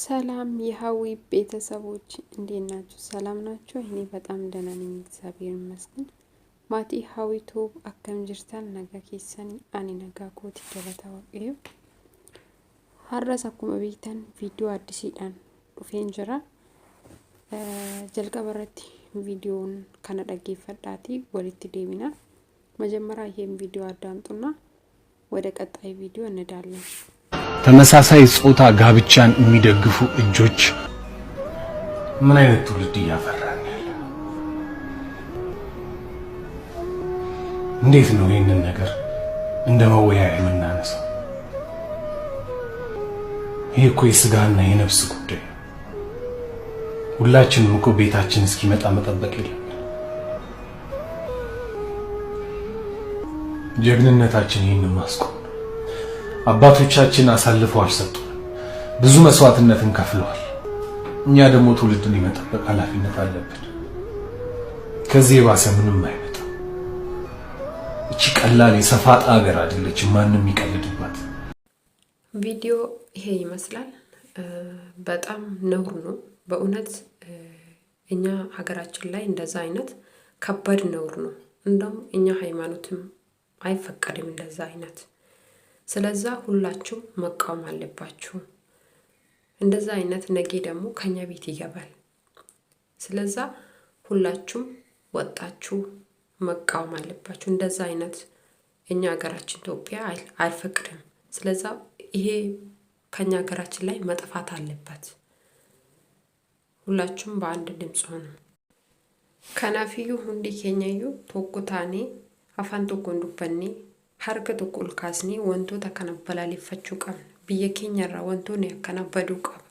ሰላም የሃዊ ቤተሰቦች እንዴት ናችሁ? ሰላም ናችሁ? እኔ በጣም ደህና ነኝ፣ እግዚአብሔር ይመስገን። ማቲ ሃዊቱ አከም ጅርታን ነጋ ኬሰን አኒ ነጋ ኮቲ ገለታ ወቅዩ ሀረስ አኩመ ቤተን ቪዲዮ አዲሲዳን ዱፌን ጅራ ጀልቀበረቲ ቪዲዮን ከነ ደጌፈዳቲ ወሊት ዴቢና መጀመሪያ ይሄን ቪዲዮ አዳምጡና ወደ ቀጣይ ቪዲዮ እንሄዳለን። ተመሳሳይ ጾታ ጋብቻን የሚደግፉ እጆች ምን አይነት ትውልድ እያፈራን ያለ? እንዴት ነው ይሄንን ነገር እንደ መወያያ የምናነሳው? ይሄ እኮ የስጋና የነፍስ ጉዳይ ነው። ሁላችንም እኮ ቤታችን እስኪመጣ መጠበቅ የለም። ጀግንነታችን ይሄንን ማስቆም። አባቶቻችን አሳልፈው አልሰጡም። ብዙ መስዋዕትነትን ከፍለዋል። እኛ ደግሞ ትውልድን የመጠበቅ ኃላፊነት አለብን። ከዚህ የባሰ ምንም አይመጣም። እቺ ቀላል የሰፋጣ ሀገር አይደለችም ማንም ይቀልድባት። ቪዲዮ ይሄ ይመስላል። በጣም ነውር ነው በእውነት እኛ ሀገራችን ላይ እንደዛ አይነት ከባድ ነውር ነው። እንደውም እኛ ሃይማኖትም አይፈቀድም እንደዛ አይነት። ስለዛ ሁላችሁ መቃወም አለባችሁ። እንደዛ አይነት ነገ ደግሞ ከኛ ቤት ይገባል። ስለዛ ሁላችሁም ወጣችሁ መቃወም አለባችሁ። እንደዛ አይነት እኛ ሀገራችን ኢትዮጵያ አይፈቅድም። ስለዛ ይሄ ከኛ ሀገራችን ላይ መጥፋት አለበት። ሁላችሁም በአንድ ድምጽ ሆኑ። ከናፊዩ ሁንዲ ኬኛዩ ቶኩታኔ አፋን ቶኮን ዱበኔ harka tokko ol kaasnee wantoota kana balaaleffachuu qabna. Biyya keenyarraa wantoonni akkana baduu qaba.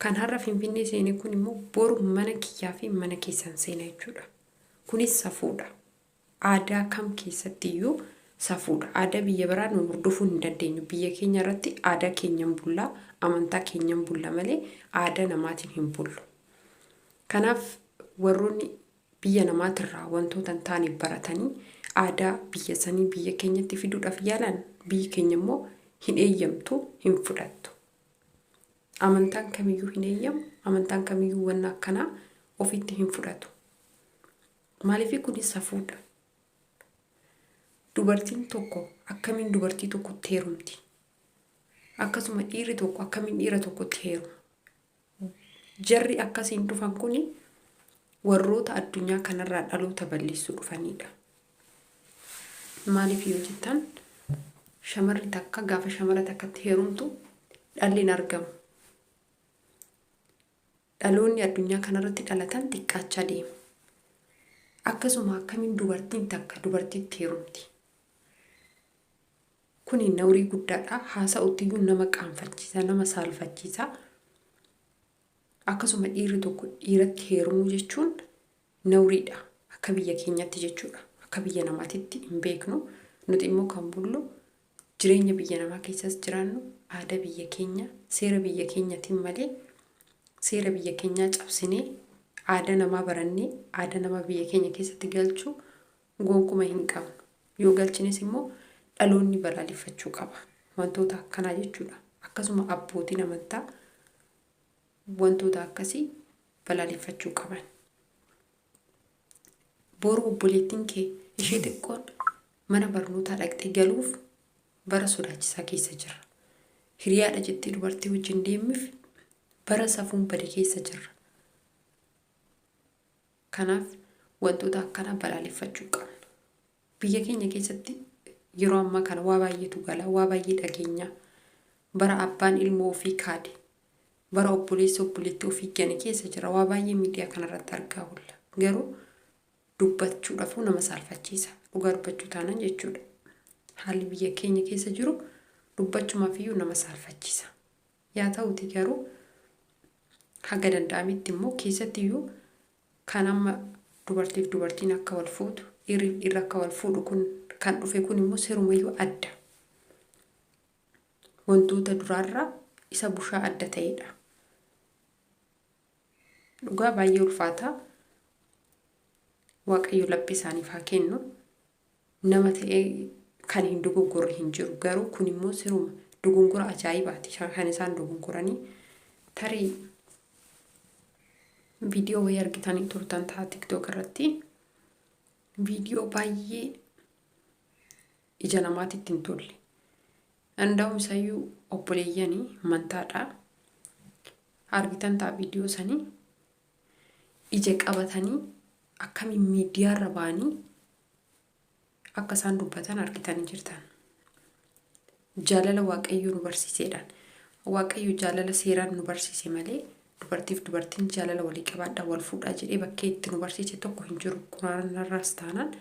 Kan har'a Finfinnee seenee kun immoo boru mana kiyyaa fi mana keessan seenaa jechuudha. Kunis safuudha. Aadaa kam keessatti iyyuu safuudha. Aadaa biyya biraa nu hordofuu hin dandeenyu. Biyya keenya irratti aadaa keenyan bullaa, amantaa keenyan bulla malee aadaa namaatiin hin bullu. Kanaaf warroonni biyya namaatirraa wantoota hin taane baratanii aadaa biyya sanii biyya keenyatti fiduudhaaf yaalan biyyi keenya immoo hin eeyyamtu, hin fudhattu. Amantaan kamiyyuu hin eeyyamu, amantaan kamiyyuu wanna akkanaa ofitti hin fudhatu. Maaliif kunis safuudha. Dubartiin tokko akkamiin dubartii tokkotti heerumti? Akkasuma dhiirri tokko akkamiin dhiira tokkotti heeruma? Jarri akkasiin dhufan kuni warroota addunyaa kanarraa dhaloota balleessuu dhufanidha. Maaliif yoo jettan shamarri takka gaafa shamara takkatti heerumtu dhalli hin argamu. Dhaloonni addunyaa kanarratti dhalatan xiqqaachaa deema. Akkasuma akkamiin dubartiin takka dubartiitti heerumti? Kuni naurii guddaadha. Haasa'utti iyyuu nama qaanfachiisa, nama saalfachiisa. Akkasuma dhiirri tokko dhiiratti heerumuu jechuun nauriidha. Akka biyya keenyatti jechuudha. Akka biyya namaatitti hin beeknu. Nuti immoo kan bullu jireenya biyya namaa keessas jiraannu aadaa biyya keenya, seera biyya keenyatiin malee seera biyya keenyaa cabsinee aadaa namaa barannee aadaa nama biyya keenya keessatti galchuu gonkumaa hin qabnu. Yoo galchines immoo dhaloonni balaaleffachuu qaba. Wantoota akkanaa jechuudha. Akkasuma abbootiin amantaa wantoota akkasii balaaleffachuu qaban. Boru obboleettiin kee ishee xiqqoon mana barnootaa dhaqxee galuuf bara sodaachisaa keessa jira. Hiriyaadha jettee dubartii wajjin deemuuf bara safuun bade keessa jira. Kanaaf wantoota akkanaa balaaleffachuu qabna. Biyya keenya keessatti yeroo ammaa kana waa baay'eetu gala, waa baay'ee dhageenya. Bara abbaan ilmoo ofii kaade, bara obboleessa obboleettii ofii gane keessa jira. Waa baay'ee miidiyaa kanarratti argaa oolla. Garuu dubbachuudhaafuu nama saalfachiisa. Dhugaa dubbachuu taanaan jechuudha. Haalli biyya keenya keessa jiru dubbachumaaf iyyuu nama saalfachiisa. Yaa ta'uti garuu haga danda'ametti immoo keessatti iyyuu kan amma dubartiif dubartiin akka wal fuutu, dhiirriif dhiirri akka wal fuudhu kun kan dhufe kun immoo seerumayyuu adda. Wantoota duraarraa isa bushaa adda ta'edha. Dhugaa baay'ee ulfaataa. Waaqayyo laphee isaaniif haa kennu. Nama ta'ee kan hin dogoggorre hin jiru. Garuu kun immoo siruma dogongora ajaa'ibaati kan isaan dogongoranii tarii viidiyoo wayii argitanii turtan ta'a TikTok irratti viidiyoo baay'ee ija namaatitti hin tolle. Andaa'um isayyuu obboleeyyanii mantaadha argitan ta'a viidiyoo sanii ija qabatanii akkamiin miidiyaa irra ba'anii akka isaan dubbatan argitanii jirtan. Jaalala Waaqayyoo nu barsiiseedhaan. Waaqayyo jaalala seeraan nu barsiise malee dubartiif dubartiin jaalala walii qabaadhaa wal fuudhaa jedhee bakkee itti nu barsiise tokko hin jiru. Quraanarraas taanaan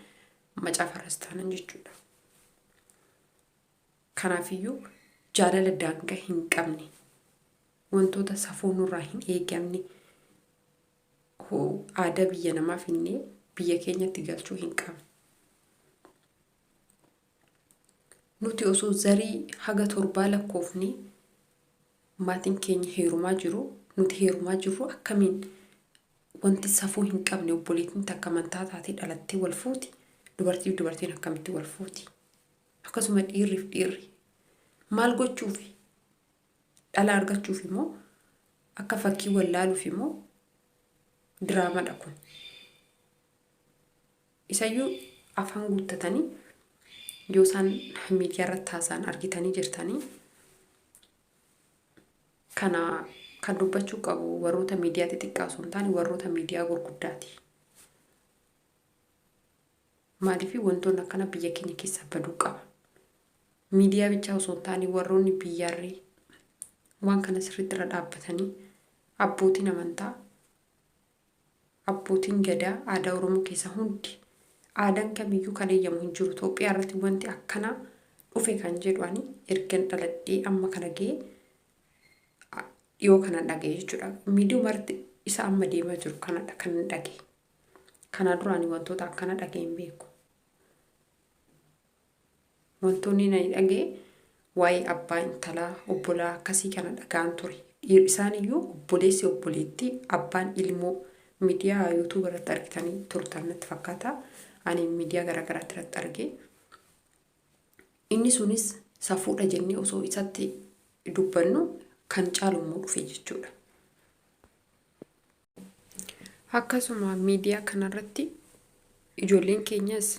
macaafarraas taanaan jechuudha. Kanaafiyyuu jaalala daangaa hin qabne wantoota safuu nurraa hin eegamne aadaa biyya namaaf hinnee biyya keenyatti galchuu hin qabne. Nuti osoo zarii haga 7 lakkoofne maatiin keenya heerumaa jiru nuti heerumaa jirru akkamiin wanti safuu hin qabne obboleettiin takka amantaa taatee dhalattee wal fuuti dubartiif dubartiin akkamitti wal fuuti akkasuma dhiirriif dhiirri maal gochuufi dhala argachuuf immoo akka fakkii wallaaluuf immoo diraamadha kun isayyuu afaan guuttatanii yoo isaan miidiyaa irratti haasa'an argitanii jirtanii kana kan dubbachuu qabu warroota miidiyaa xixiqqaa osoo hin taane warroota miidiyaa gurguddaati. Maaliif wantoonni akkana biyya keenya keessa baduu qaba. Miidiyaa bichaa osoo hin taane warroonni biyyaarree waan kana sirriitti irra dhaabbatanii abbootiin amantaa abbootiin gadaa aadaa Oromoo keessa hundi aadaan kamiyyuu kan eeyyamu hin jiru. Itoophiyaa irratti wanti akkana dhufe kan jedhuani ergan dhaladhee amma kana ga'e dhiyoo kana dhaga'e jechuudha. Miidiyoo marti isa amma deemaa jiru kanadha kan dhaga'e. Kana duraanii wantoota akkana dhaga'e hin beeku. Wantoonni na dhaga'e waa'ee abbaa intalaa obbolaa akkasii kana dhaga'an ture. Isaaniyyuu obboleessi obboleetti abbaan ilmoo miidiyaa YouTube irratti argitanii turtan natti fakkaata. Ani miidiyaa garaagaraatti irratti arge. Inni sunis safuudha jennee osoo isatti dubbannu kan caalummoo dhufe jechuudha. Akkasuma miidiyaa kanarratti ijoolleen keenyas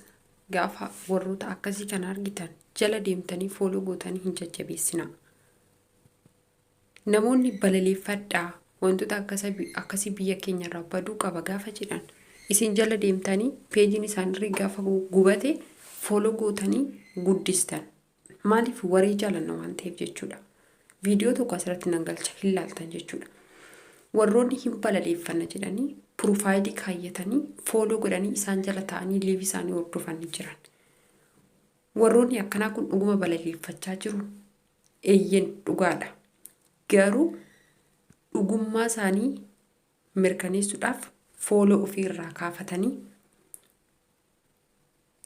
gaafa warroota akkasii kana argitan jala deemtanii fooloo gootanii hin jajjabeessinaa. Namoonni balaleeffadhaa wantoota akkasii biyya keenya irraa baduu qaba gaafa jedhan isin jala deemtanii peejiin isaanirra gaafa gubate fooloo gootanii guddistan. Maaliif waree jaalanna waan ta'eef jechuudha. Viidiyoo tokko asirratti nan galcha hin laaltan jechuudha. Warroonni hin balaleeffanna jedhanii piroofaayilii kaayyatanii fooloo godhanii isaan jala ta'anii liiv isaanii hordofanii jiran. Warroonni akkanaa kun dhuguma balaleeffachaa jiru. Eeyyen dhugaadha. Garuu dhugummaa isaanii mirkaneessuudhaaf fooloo ofiirraa kaafatanii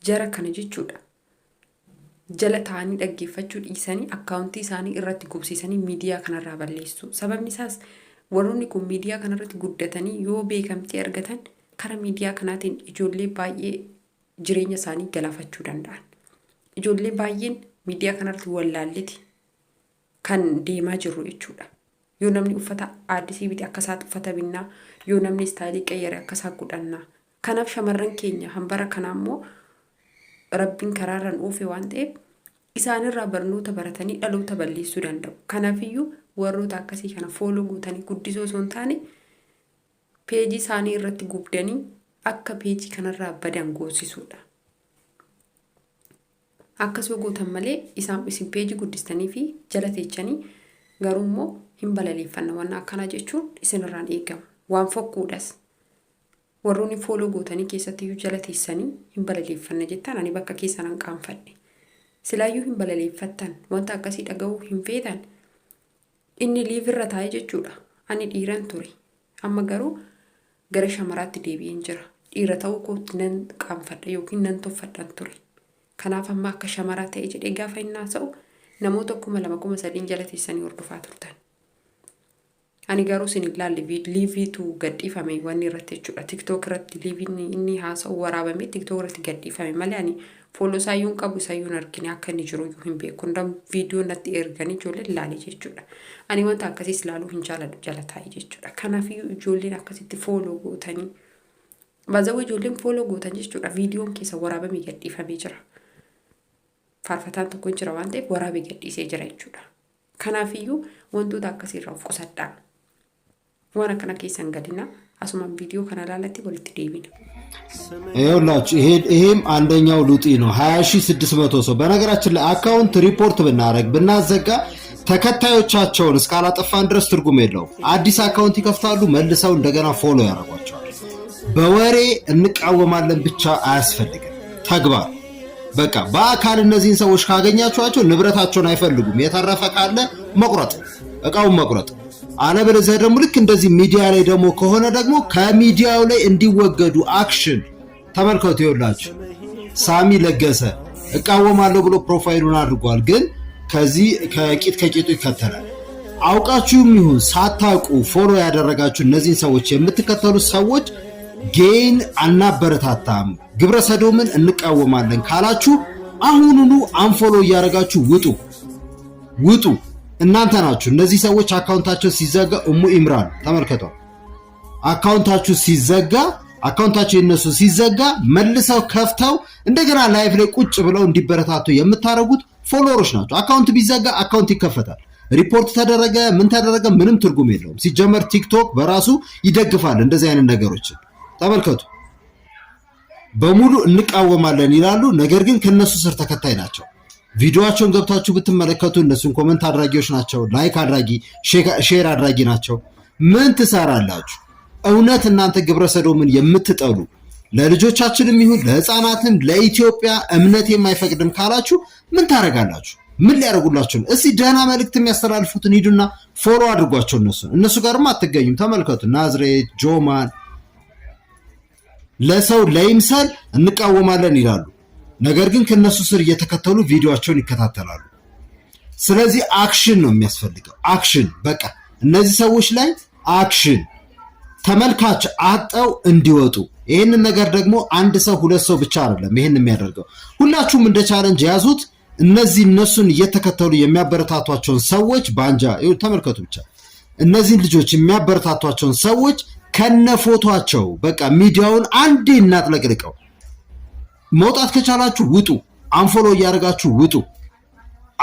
jara kana jechuudha. Jala ta'anii dhaggeeffachuu dhiisanii akkaawuntii isaanii irratti gubsiisanii miidiyaa kanarraa balleessu. Sababni isaas warroonni kun miidiyaa kanarratti guddatanii yoo beekamtii argatan karaa miidiyaa kanaatiin ijoollee baay'ee jireenya isaanii galaafachuu danda'an. Ijoollee baay'een miidiyaa kanarratti wallaalleeti kan deemaa jiru jechuudha. Yoo namni uffata addisii biti akkasaatti uffata binnaa yoo namni istaayilii qayyare akkasaa godhannaa. Kanaaf shamarran keenya hambara kanaa immoo rabbiin karaarraan oofe waan ta'eef isaanirraa barnoota baratanii dhaloota balleessuu danda'u. Kanaafiyyuu warroota akkasii kana fooloo gootanii guddisoo osoo hin taane peejii isaanii irratti gubdanii akka peejii kanarraa badan goosisuudha. Akkasuma gootan malee isin peejii guddistanii fi jala teechanii garuu immoo hin balaleeffanna waan akkanaa jechuun isinirraan eegamu. Waan fokkuudhas. Warroonni fooloo gootanii keessatti jala teessanii hin balaleeffanna jettan ani bakka keessan hin qaanfadhe. Silaayyuu hin balaleeffattan wanta akkasii dhaga'uu hin feetan inni liivirra taa'ee jechuudha. Ani dhiiran ture. Amma garuu gara shamaraatti deebi'een jira. Dhiira ta'uu kootti nan qaanfadha yookiin nan toffadhan ture. Kanaaf amma akka shamaraa ta'e jedhee gaafa inni haasa'u namoota 2,000 3,000 jala teessanii hordofaa turtan. ani garuu sin ilaalle liiviitu gadhiifame wanni irratti jechuudha tiktok irratti liiviin inni haasa'u waraabame tiktok irratti gadhiifame malee ani fooloo saayuun qabu saayuun argine akka inni jiru iyyuu hin beeku hundam viidiyoo natti erganii ijoollee ilaale jechuudha ani wanta akkasiis ilaaluu hin jaalladhu jala taa'e jechuudha kanaafiyyuu ijoolleen akkasitti fooloo gootanii baazawwa ijoolleen fooloo gootan jechuudha viidiyoon keessa waraabame gadhiifamee jira faarfataan tokko jira waan ta'eef waraabee gadhiisee jira jechuudha kanaafiyyuu wantoota akkasiirraa of qusadhaa ዋና ከና ከይሰን ገድና አሱማን ቪዲዮ ካና ላለቲ ወልት ዴቪድ ይኸውላችሁ ይሄም አንደኛው ሉጢ ነው 20600 ሰው በነገራችን ላይ አካውንት ሪፖርት ብናረግ ብናዘጋ ተከታዮቻቸውን እስካላጠፋን ድረስ ትርጉም የለውም አዲስ አካውንት ይከፍታሉ መልሰው እንደገና ፎሎ ያደርጓቸዋል በወሬ እንቃወማለን ብቻ አያስፈልግም ተግባር በቃ በአካል እነዚህን ሰዎች ካገኛችኋቸው ንብረታቸውን አይፈልጉም የተረፈ ካለ መቁረጥ እቃውን መቁረጥ አለበለዚያ ደግሞ ልክ እንደዚህ ሚዲያ ላይ ደግሞ ከሆነ ደግሞ ከሚዲያው ላይ እንዲወገዱ አክሽን ተመልከቱ ይኸውላችሁ ሳሚ ለገሰ እቃወማለሁ ብሎ ፕሮፋይሉን አድርጓል ግን ከዚህ ከቂጡ ይከተላል አውቃችሁም ይሁን ሳታውቁ ፎሎ ያደረጋችሁ እነዚህን ሰዎች የምትከተሉ ሰዎች ጌን አናበረታታም ግብረ ሰዶምን እንቃወማለን ካላችሁ አሁኑኑ አንፎሎ ያረጋችሁ ውጡ እናንተ ናችሁ እነዚህ ሰዎች አካውንታቸው ሲዘጋ ኢምራን ተመልከቱ አካውንታቸው ሲዘጋ አካውንታቸው የነሱ ሲዘጋ መልሰው ከፍተው እንደገና ላይቭ ላይ ቁጭ ብለው እንዲበረታቱ የምታረጉት ፎሎወሮች ናቸው አካውንት ቢዘጋ አካውንት ይከፈታል ሪፖርት ተደረገ ምን ተደረገ ምንም ትርጉም የለውም ሲጀመር ቲክቶክ በራሱ ይደግፋል እንደዚህ አይነት ነገሮች ተመልከቱ በሙሉ እንቃወማለን ይላሉ ነገር ግን ከነሱ ስር ተከታይ ናቸው ቪዲዮአቸውን ገብታችሁ ብትመለከቱ እነሱን ኮሜንት አድራጊዎች ናቸው ላይክ አድራጊ ሼር አድራጊ ናቸው ምን ትሰራላችሁ እውነት እናንተ ግብረ ሰዶምን የምትጠሉ ለልጆቻችንም ይሁን ለህፃናትም ለኢትዮጵያ እምነት የማይፈቅድም ካላችሁ ምን ታረጋላችሁ ምን ሊያረጉላችሁ እስቲ ደህና መልእክት የሚያስተላልፉትን ሂዱና ፎሎ አድርጓቸው እነሱ ጋርም አትገኙም ተመልከቱ ናዝሬት ጆማን ለሰው ለይምሰል እንቃወማለን ይላሉ ነገር ግን ከነሱ ስር እየተከተሉ ቪዲዮአቸውን ይከታተላሉ ስለዚህ አክሽን ነው የሚያስፈልገው አክሽን በቃ እነዚህ ሰዎች ላይ አክሽን ተመልካች አጣው እንዲወጡ ይሄንን ነገር ደግሞ አንድ ሰው ሁለት ሰው ብቻ አይደለም ይሄን የሚያደርገው ሁላችሁም እንደ ቻሌንጅ ያዙት እነዚህ እነሱን እየተከተሉ የሚያበረታቷቸውን ሰዎች ባንጃ ተመልከቱ ብቻ እነዚህ ልጆች የሚያበረታቷቸውን ሰዎች ከነፎቶአቸው በቃ ሚዲያውን አንዴ እናጥለቅልቀው መውጣት ከቻላችሁ ውጡ አንፎሎ ያረጋችሁ ውጡ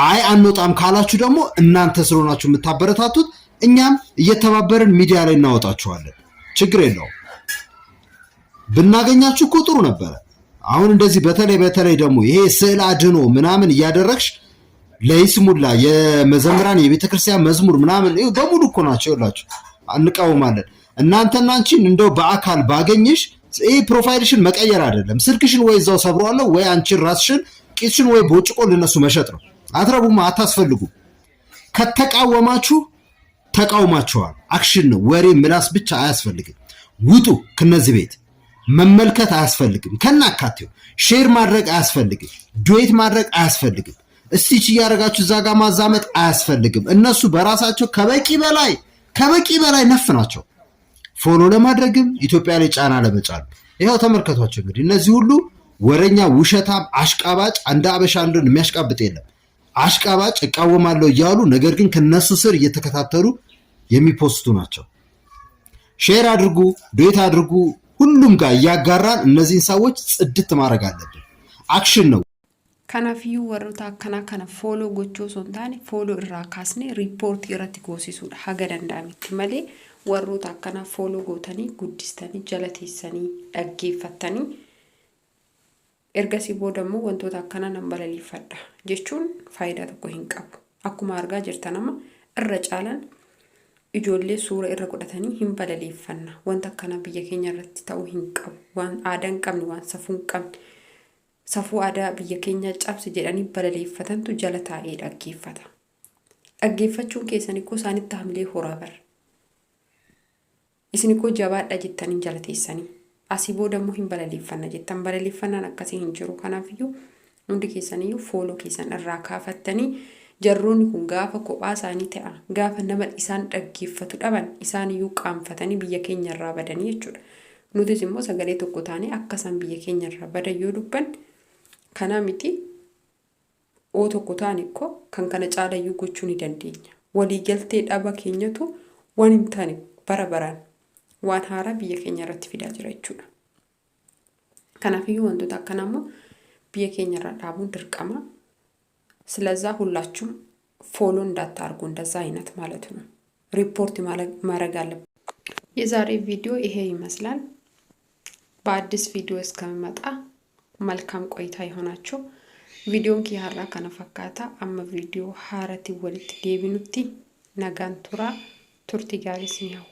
አይ አንወጣም ካላችሁ ደግሞ እናንተ ስለሆናችሁ የምታበረታቱት እኛም እየተባበረን ሚዲያ ላይ እናወጣችኋለን ችግር የለውም ብናገኛችሁ እኮ ጥሩ ነበር አሁን እንደዚህ በተለይ ደግሞ ይሄ ስዕል አድኖ ምናምን ያደረግሽ ለይስሙላ የመዘምራን የቤተክርስቲያን መዝሙር ምናምን በሙሉ እኮ ናቸው ይላችሁ አንቃወማለን እናንተና አንቺን እንደው በአካል ባገኝሽ ይሄ ፕሮፋይልሽን መቀየር አይደለም ስልክሽን ወይ እዛው ሰብሯለሁ ወይ አንቺን ራስሽን ቂስሽን ወይ ቦጭቆ ለነሱ መሸጥ ነው አትረቡማ አታስፈልጉ ከተቃወማችሁ ተቃውማችኋል አክሽን ነው ወሬ ምላስ ብቻ አያስፈልግም ውጡ ከነዚህ ቤት መመልከት አያስፈልግም ከናካቴው ሼር ማድረግ አያስፈልግም ዱዌት ማድረግ አያስፈልግም እስቲች ያረጋችሁ ዛጋ ማዛመጥ አያስፈልግም እነሱ በራሳቸው ከበቂ በላይ ነፍ ናቸው ፎሎ ለማድረግም ኢትዮጵያ ላይ ጫና ለመጫን ይሄው ተመልከቷቸው እንግዲህ እነዚህ ሁሉ ወረኛ ውሸታም አሽቃባጭ አንደ አበሻ እንደን የሚያሽቃብጥ የለም አሽቃባጭ እቃወማለሁ ይያሉ ነገር ግን ከነሱ ስር እየተከታተሉ የሚፖስቱ ናቸው ሼር አድርጉ ዱዌት አድርጉ ሁሉም ጋር ያጋራን እነዚህን ሰዎች ጽድት ማድረግ አለብን አክሽን ነው ከናፊዩ ወሩታ ከና ፎሎ ጎቾ ሶንታኒ ፎሎ ኢራካስኔ ሪፖርት ይራት ጎሲሱ ሀገር እንዳምት መሌ ወሩታ ከና ፎሎ ጎተኒ ጉዲስተኒ ጀለቴሰኒ አጌፈተኒ ኤርገሲ ቦደሙ ወንቶታ ከና ነምበለሊ ፈዳ ጀቹን ፋይዳ ተቆ ሂንቀቡ አኩማ አርጋ ጀርተናማ እረጫለን ኢጆሌ ሱራ እረቆደተኒ ሂምበለሊ ፈና ወንታ ከና በየከኛ ረት ታው ሂንቀቡ ዋን አዳን ቀምኒ ዋን ሰፉን ቀም ሰፉ አዳ በየከኛ ጫብስ ጀዳኒ በለሊ ፈተንቱ ጀለታ ኤድ አጌፈታ አጌፈቹን ከሰኒ ኮ ሳኒታ ሐምሌ ሆራበር isini ko jabaadha jettanii jalateessanii asii booda immoo hin balaleeffanna jettan balaleeffannaan akkasii hin jiru kanaafiyyu hundi keessaniyyuu fooloo keessan irraa kaafattanii jarroonni kun gaafa kophaa isaanii ta'an gaafa nama isaan dhaggeeffatu dhaban isaan iyyuu qaanfatanii biyya keenya irraa badanii jechuudha. Nutis immoo sagalee tokko taanee akka isaan biyya keenya irraa badan yoo dubban kana miti oo tokko taane ko kan kana caala iyyuu gochuu ni dandeenya. Walii galtee dhaba keenyatu waan hin taane bara baraan waan haaraa biyya keenya irratti fidaa jira jechuudha. Kanaaf iyyuu wantoota akkana immoo biyya keenya irraa dhaabuun dirqama. ስለዛ ሁላችሁም ፎሎ እንዳታርጉ እንደዛ አይነት ማለት ነው። ሪፖርት ማድረግ አለብን። የዛሬ ቪዲዮ ይሄ ይመስላል። በአዲስ ቪዲዮ እስከምመጣ መልካም ቆይታ ይሆናችሁ። ቪዲዮን ኪያራ ከነፈካታ አማ ቪዲዮ ሀረቲ ወልት ዴቢኑቲ ነጋን ቱራ ቱርቲ ጋሪስ ነው